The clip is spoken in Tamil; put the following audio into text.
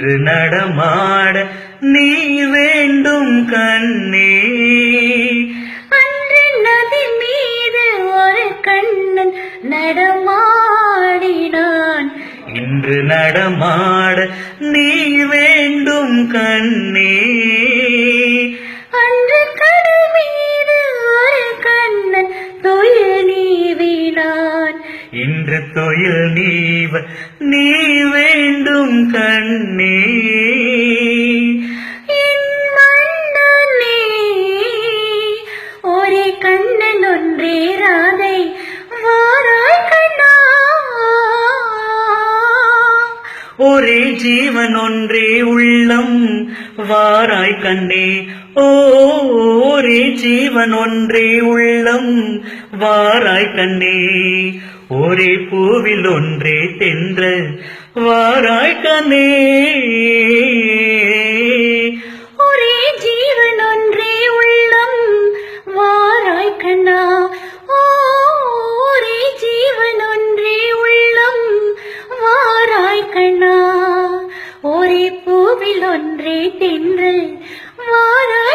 இன்று நடமாட நீ வேண்டும் கண்ணே. அன்று நதி மீது ஒரு கண்ணன் நடமாடினான். இன்று நடமாட நீ வேண்டும் கண்ணே. அன்று கடல் மீது ஒரு கண்ணன் துயில் நீவினான். இன்று துயில் நீவ நீ வேண்டும் கண்ணே. என் மன்னனே, ஒரே கண்ணன் ஒன்றே ராதை வாராய் கண்ணா. ஒரே ஜீவன் ஒன்றே உள்ளம் வாராய் கண்ணே. ஓ, ஒரே ஜீவன் ஒன்றே உள்ளம் வாராய் கண்ணே. ஒரே பூவில் ஒன்றே தென்றல் வாராய் கண்ணே. ஒரே ஜீவன் ஒன்றே உள்ளம் வாராய் கண்ணா. ஓ, ஒரே ஜீவன் ஒன்றே உள்ளம் வாராய் கண்ணா. ஒரே பூவில் ஒன்றே தென்றல் வாராய்